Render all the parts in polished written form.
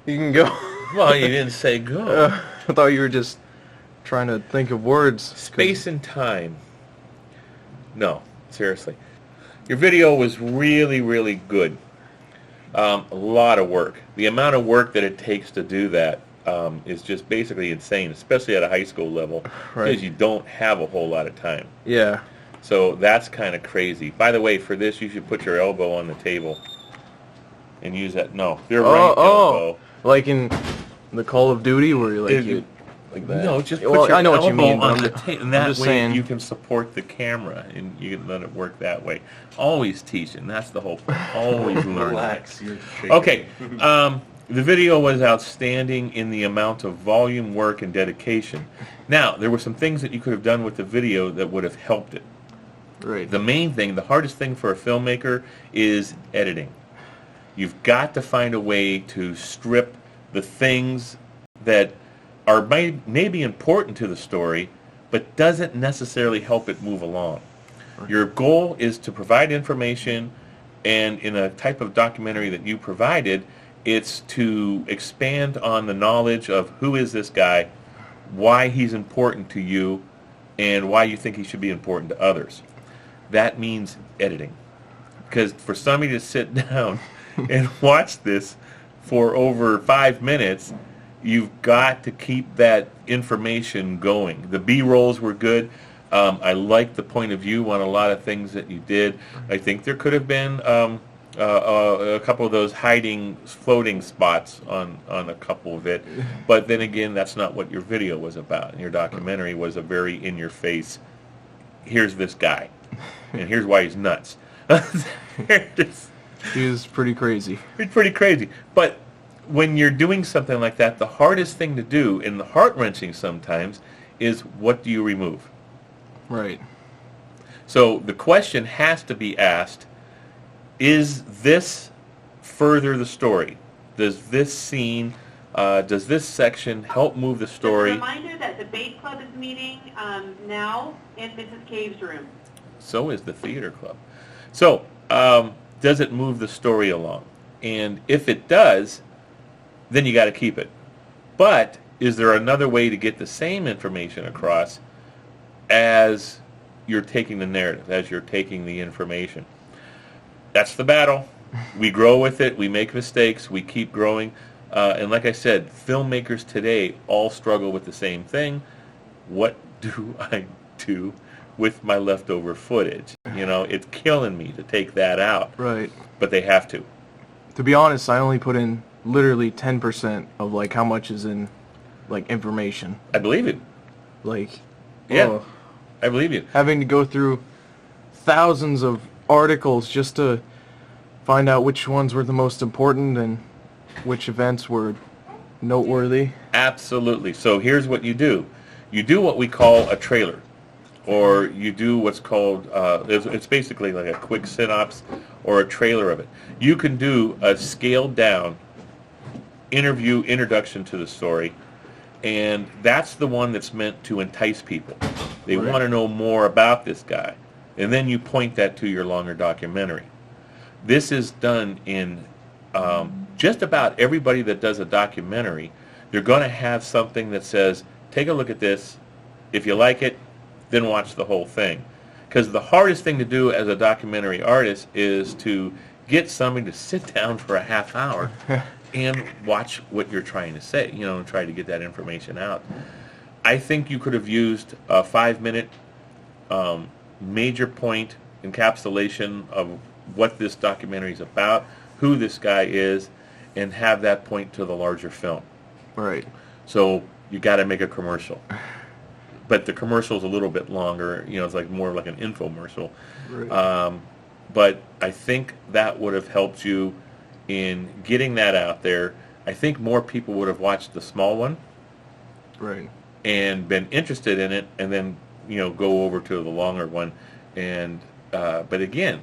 You can go. Well, you didn't say go. I thought you were just trying to think of words. Space and time. No, seriously. Your video was really, really good. A lot of work. The amount of work that it takes to do that is just basically insane, especially at a high school level, Right. because you don't have a whole lot of time. Yeah. So that's kind of crazy. By the way, for this, you should put your elbow on the table and use that. No, your right elbow. Like in the Call of Duty where you like that. No, just put Well, your I know what you elbow mean, but on I'm the just- table, and I'm that just way saying. you can support the camera, and you can let it work that way. Always teaching. That's the whole point. Always learning. Relax. You're shaking. Okay. The video was outstanding in the amount of volume, work, and dedication. Now, there were some things that you could have done with the video that would have helped it. Right. The main thing, the hardest thing for a filmmaker is editing. You've got to find a way to strip the things that are maybe important to the story, but doesn't necessarily help it move along. Your goal is to provide information, and in a type of documentary that you provided, it's to expand on the knowledge of who is this guy, why he's important to you, and why you think he should be important to others. That means editing. Because for somebody to sit down and watch this for over 5 minutes, you've got to keep that information going. The B-rolls were good. I liked the point of view on a lot of things that you did. I think there could have been a couple of those hiding, floating spots on a couple of it. But then again, that's not what your video was about. Your documentary was a very in-your-face, here's this guy, and here's why he's nuts. He was pretty crazy. It's pretty crazy. But when you're doing something like that, the hardest thing to do, and the heart-wrenching sometimes, is what do you remove? Right. So the question has to be asked, is this further the story? Does this scene, does this section help move the Just a story? reminder that the Bait Club is meeting now in Mrs. Cave's room. So is the theater club. So does it move the story along? And if it does, then you got to keep it. But is there another way to get the same information across as you're taking the narrative, as you're taking the information? That's the battle. We grow with it. We make mistakes. We keep growing. And like I said, filmmakers today all struggle with the same thing. What do I do with my leftover footage? You know, it's killing me to take that out. Right. But they have to. To be honest, I only put in literally 10% of like how much is in like information. I believe you. Like, Yeah. oh, I believe you. having to go through thousands of articles just to find out which ones were the most important and which events were noteworthy. Absolutely. So here's what you do. You do what we call a trailer. Or you do what's called, it's basically like a quick synopsis or a trailer of it. You can do a scaled down introduction to the story, and that's the one that's meant to entice people. They Right. want to know more about this guy. And then you point that to your longer documentary. This is done in just about everybody that does a documentary. They're going to have something that says, take a look at this. If you like it, then watch the whole thing. Because the hardest thing to do as a documentary artist is to get somebody to sit down for a half hour and watch what you're trying to say, you know, and try to get that information out. I think you could have used a 5-minute major point encapsulation of what this documentary is about, who this guy is, and have that point to the larger film. Right. So you got to make a commercial. But the commercial is a little bit longer. You know, it's like more like an infomercial. Right. But I think that would have helped you in getting that out there. I think more people would have watched the small one Right. and been interested in it, and then, you know, go over to the longer one. And but again,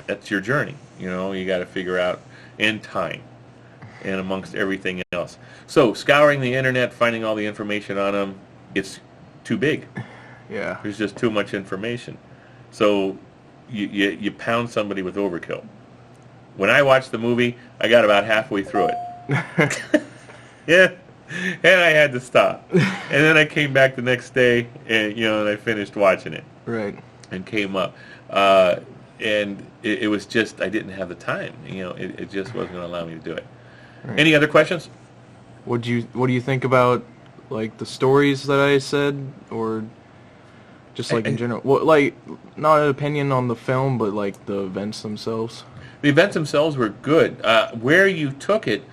that's your journey. You know, you got to figure out in time and amongst everything else. So scouring the internet, finding all the information on them, it's too big. Yeah. There's just too much information. So you pound somebody with overkill. When I watched the movie, I got about halfway through it. Yeah, and I had to stop. And then I came back the next day, and and I finished watching it Right. and came up. And it was just I didn't have the time. It just wasn't going to allow me to do it. Right. Any other questions? What do you think about like the stories that I said, or just like in general? Well, like not an opinion on the film, but like the events themselves. The events themselves were good. Where you took it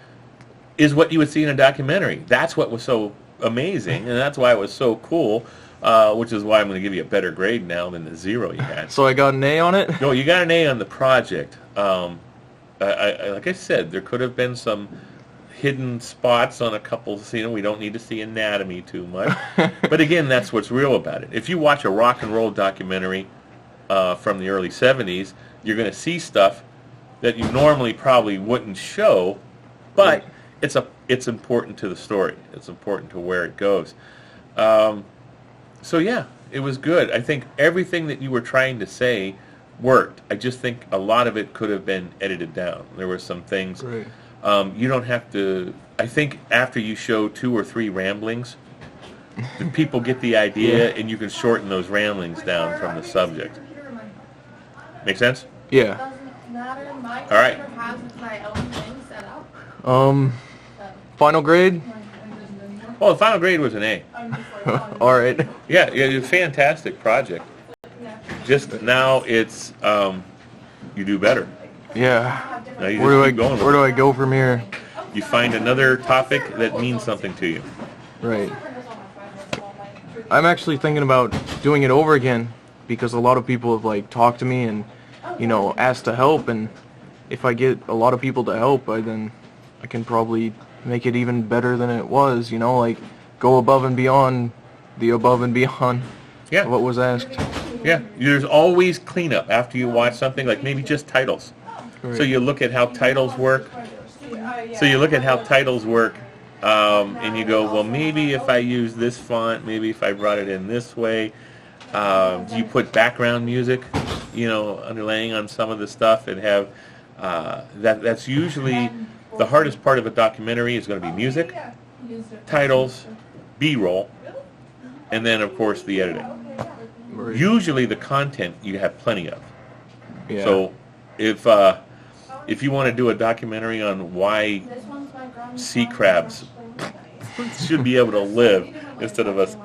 is what you would see in a documentary. That's what was so amazing, and that's why it was so cool, which is why I'm going to give you a better grade now than the 0 you had. So I got an A on it? No, you got an A on the project. Like I said, there could have been some hidden spots on a couple of scenes. We don't need to see anatomy too much. But again, that's what's real about it. If you watch a rock and roll documentary from the early 70s, you're going to see stuff that you normally probably wouldn't show, but it's important to the story. It's important to where it goes. So yeah, it was good. I think everything that you were trying to say worked. I just think a lot of it could have been edited down. There were some things. Right. You don't have to. I think after you show 2 or 3 ramblings, the people get the idea, and you can shorten those ramblings down from the subject. Make sense? Yeah. Doesn't matter. My All right. computer has my own thing set up. Final grade? Well, the final grade was an A. All right. Yeah, it's a fantastic project. Just now, it's you do better. Yeah. Now you Where just do keep going with where it. do I go from here? You find another topic that means something to you. Right. I'm actually thinking about doing it over again because a lot of people have like talked to me and asked to help, and if I get a lot of people to help, then I can probably make it even better than it was, like go above and beyond Yeah. what was asked. Yeah, there's always cleanup after you watch something, like maybe just titles. Right. So you look at how titles work. And you go, well, maybe if I use this font, maybe if I brought it in this way. Do you put background music, underlaying on some of the stuff and have that's usually the hardest part of a documentary is going to be music, titles, B-roll, and then of course the editing. Right. Usually the content you have plenty of. Yeah. So if you want to do a documentary on why sea crabs should be able to live instead of us,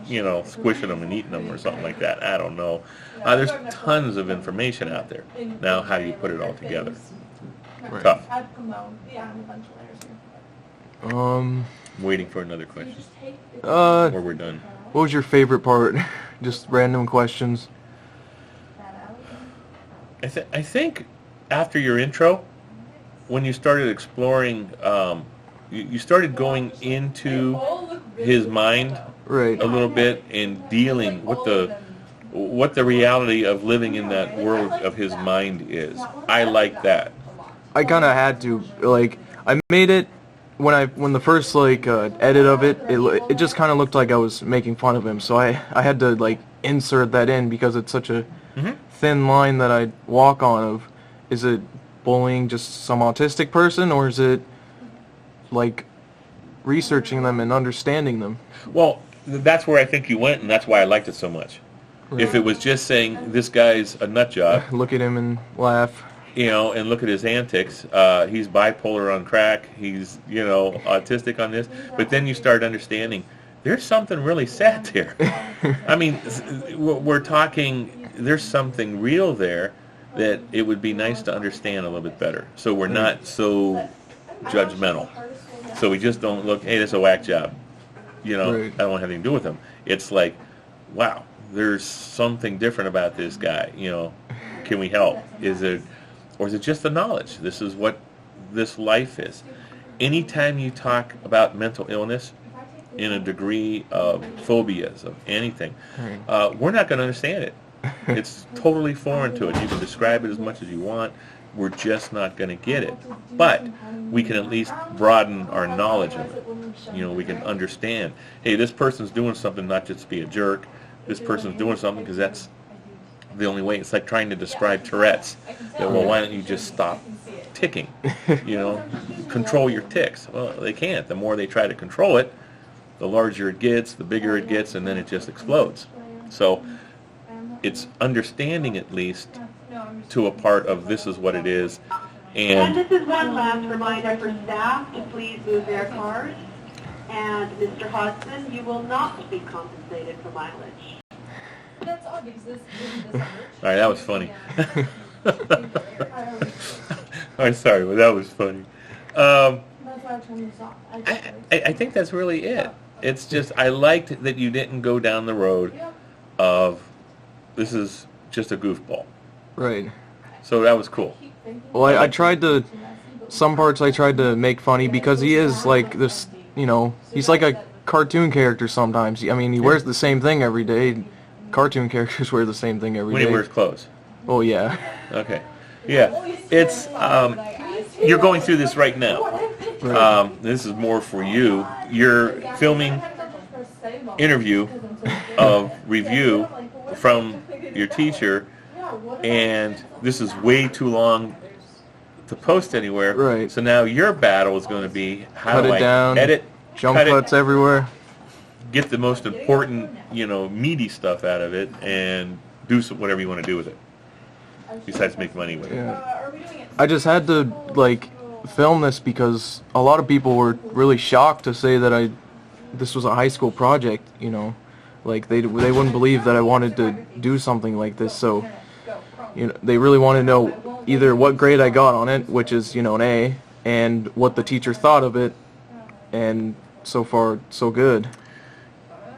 squishing them and eating them or something like that, I don't know. There's tons of information out there. Now, how do you put it all together? Right. Tough. Um, I'm waiting for another question. uh, Or we're done. what was your favorite part? Just random questions. I think after your intro, when you started exploring, you started going into his mind Right. a little bit and dealing with what the reality of living in that world of his mind is. I like that. I kind of had to, like, I made it when the first edit of it just kind of looked like I was making fun of him, so I had to like insert that in because it's such a thin line that I walk on of, is it bullying just some autistic person, or is it like researching them and understanding them? Well, that's where I think you went, and that's why I liked it so much. If it was just saying this guy's a nut job, Look at him and laugh. and look at his antics. He's bipolar on crack. He's, autistic on this. But then you start understanding there's something really sad there. I mean, we're talking, there's something real there that it would be nice to understand a little bit better. So we're not so judgmental. So we just don't look, hey, that's a whack job. Right. I don't want to have anything to do with him. It's like, wow, there's something different about this guy. Can we help? Or is it just the knowledge? This is what this life is. Anytime you talk about mental illness in a degree of phobias, of anything, we're not going to understand it. It's totally foreign to it. You can describe it as much as you want. We're just not going to get it. But we can at least broaden our knowledge of it. We can understand, hey, this person's doing something not just to be a jerk. This person's doing something because that's the only way. It's like trying to describe Tourette's. That, well, why don't you just stop ticking? You know, control your tics. Well, they can't. The more they try to control it, the larger it gets, the bigger it gets, and then it just explodes. So it's understanding, at least, to a part of this is what it is. And this is one last reminder for staff to please move their cars. And Mr. Hodgson, you will not be compensated for mileage. That's odd because this All right, that was funny. I'm sorry, but that was funny. That's why I turned this off. I think that's really it. It's just, I liked that you didn't go down the road of, this is just a goofball. Right. So that was cool. Well, I tried to, some parts I tried to make funny because he is like this, you know, he's like a cartoon character sometimes. I mean, he wears the same thing every day. Cartoon characters wear the same thing every day. When he wears clothes. Oh, yeah. Okay. Yeah. It's, you're going through this right now. This is more for you. You're filming interview of review from your teacher, and this is way too long to post anywhere. Right. So now your battle is going to be how Cut do it I down, edit, jump cut cuts it, everywhere. get the most important, you know, meaty stuff out of it, and do whatever you want to do with it. Besides make money with it. Yeah. I just had to, like, film this because a lot of people were really shocked to say that this was a high school project, you know. Like, they wouldn't believe that I wanted to do something like this, so, you know, they really want to know either what grade I got on it, which is, you know, an A, and what the teacher thought of it, and so far, so good.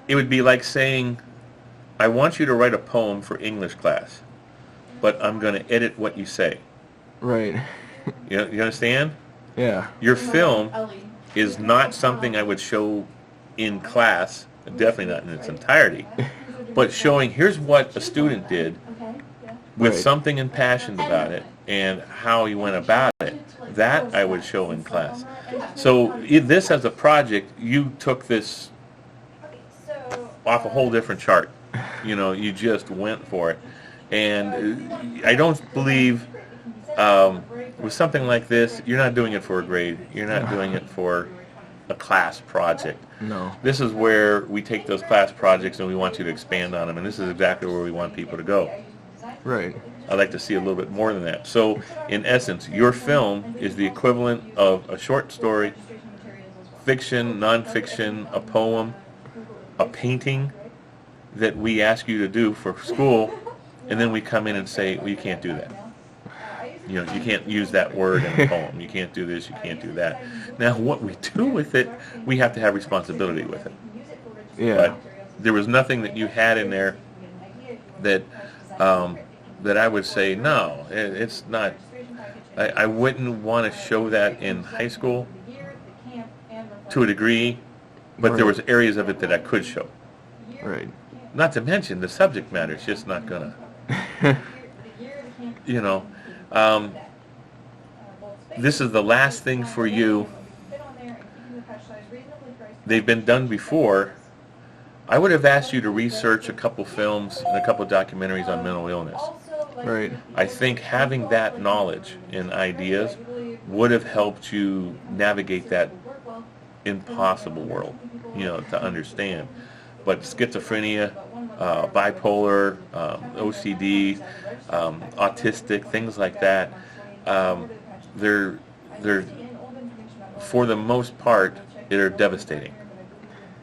It would be like saying, I want you to write a poem for English class, but I'm going to edit what you say. Right. You understand? Yeah. Your film is not something I would show in class, definitely not in its entirety, but showing here's what a student did with Right. something impassioned about it and how he went about it. That I would show in class. So this as a project, you took this off a whole different chart. You know, you just went for it. And I don't believe with something like this, you're not doing it for a grade. You're not doing it for a class project. No. This is where we take those class projects and we want you to expand on them, and this is exactly where we want people to go. Right. I'd like to see a little bit more than that. So, in essence, your film is the equivalent of a short story, fiction, nonfiction, a poem, a painting that we ask you to do for school, and then we come in and say, well, you can't do that. You know, you can't use that word in a poem. You can't do this, you can't do that. Now, what we do with it, we have to have responsibility with it. Yeah. But there was nothing that you had in there that that I would say, no, it's not. I wouldn't want to show that in high school to a degree, but there was areas of it that I could show. Right. Not to mention the subject matter is just not gonna, you know. This is the last thing for you. They've been done before. I would have asked you to research a couple films and a couple documentaries on mental illness. Right. I think having that knowledge and ideas would have helped you navigate that impossible world, you know, to understand. But schizophrenia, bipolar, OCD, autistic, things like that, they're for the most part, they're devastating.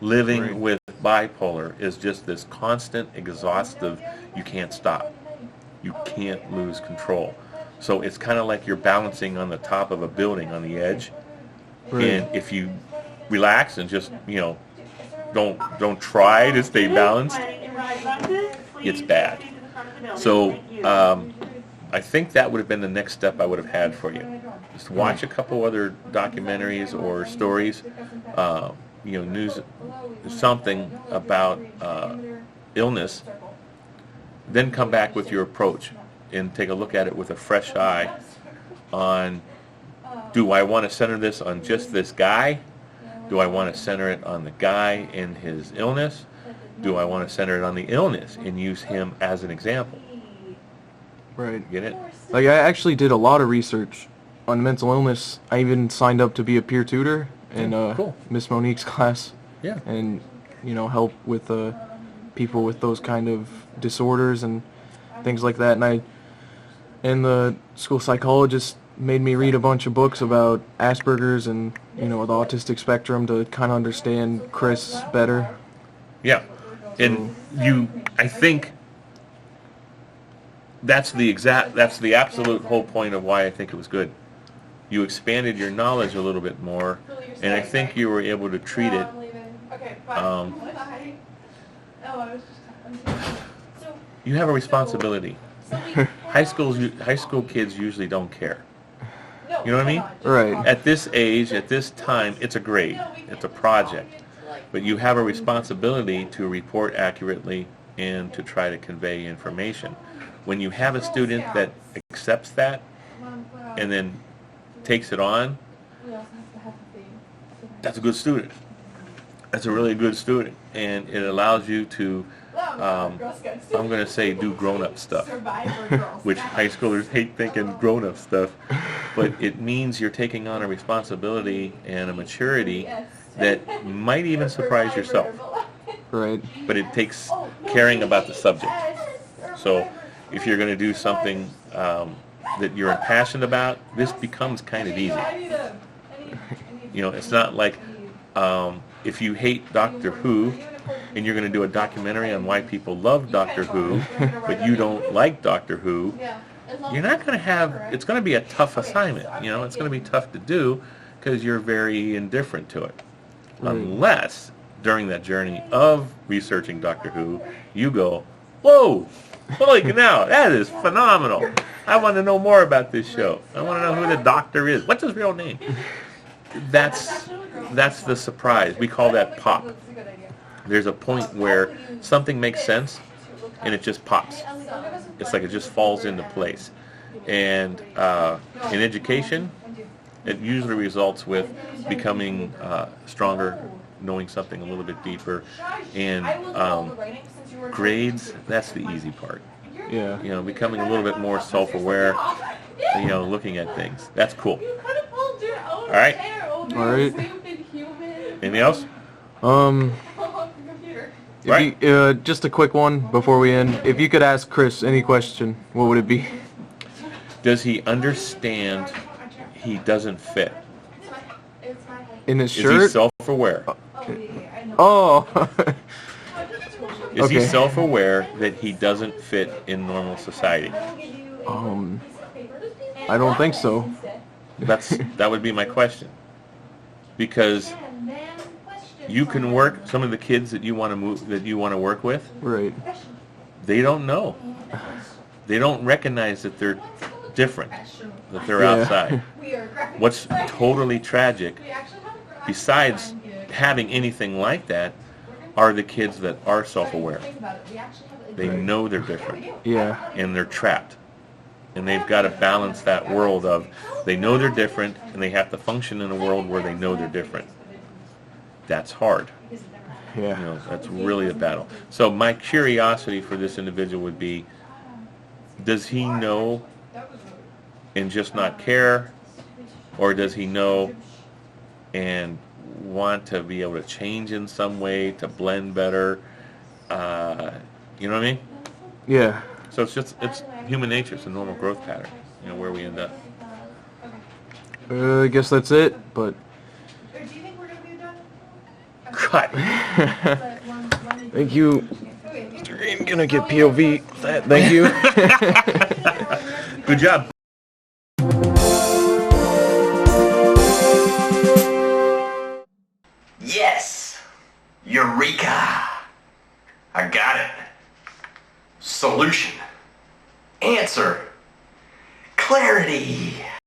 Living with bipolar is just this constant, exhaustive, you can't stop. You can't lose control. So it's kind of like you're balancing on the top of a building on the edge. Right. And if you relax and just, you know, don't try to stay balanced, it's bad. So I think that would have been the next step I would have had for you. Just watch a couple other documentaries or stories, you know, news, something about illness, then come back with your approach and take a look at it with a fresh eye on, do I want to center this on just this guy? Do I want to center it on the guy and his illness? Do I want to center it on the illness and use him as an example? Right. Get it? Like, I actually did a lot of research on mental illness. I even signed up to be a peer tutor in Cool. Miss Monique's class. Yeah. And, help with people with those kind of disorders and things like that. And the school psychologist made me read a bunch of books about Asperger's and, the autistic spectrum to kind of understand Chris better. Yeah. And I think that's the absolute whole point of why I think it was good. You expanded your knowledge a little bit more, and I think you were able to treat it. Okay, bye. Um, Bye. No, I was just. So. You have a responsibility. High school kids usually don't care. You know what I mean? Right. At this age, at this time, it's a grade. It's a project. But you have a responsibility to report accurately and to try to convey information. When you have a student that accepts that and then takes it on, that's a good student. That's a really good student. And it allows you to, I'm going to say, do grown-up stuff, which high schoolers hate thinking grown-up stuff. But it means you're taking on a responsibility and a maturity that might even surprise yourself. Right. But it takes caring about the subject. So if you're going to do something that you're passionate about, this becomes kind of easy. It's not like if you hate Doctor Who and you're going to do a documentary on why people love Doctor Who, but you don't like Doctor Who, you're not going to have, it's going to be a tough assignment. It's going to be tough to do because you're very indifferent to it. Unless during that journey of researching Doctor Who, you go, whoa, holy cow, that is phenomenal. I want to know more about this show. I want to know who the doctor is. What's his real name? That's the surprise. We call that pop. There's a point where something makes sense and it just pops. It's like it just falls into place. And in education, it usually results with becoming stronger, knowing something a little bit deeper. And grades, that's the easy part. Yeah. Becoming a little bit more self-aware, looking at things. That's cool. All right. All right. Anything else? Just a quick one before we end. If you could ask Chris any question, what would it be? Does he understand he doesn't fit? In his Is he shirt? self-aware? Oh. Is he Okay. self-aware that he doesn't fit in normal society? I don't think so. That would be my question. Because you can work, some of the kids that you want to work with, Right. they don't know. They don't recognize that they're different, that they're Yeah. outside. What's totally tragic, besides having anything like that, are the kids that are self-aware. They know they're different, Yeah. and they're trapped. And they've got to balance that world of they know they're different, and they have to function in a world where they know they're different. That's hard. Yeah. That's really a battle. So my curiosity for this individual would be, does he know and just not care, or does he know and want to be able to change in some way to blend better? You know what I mean? Yeah. So it's human nature. It's a normal growth pattern. Where we end up. I guess that's it, but Cut. thank you. Mr. Green, gonna get POV. Thank you. Good job. Yes! Eureka! I got it. Solution. Answer. Clarity.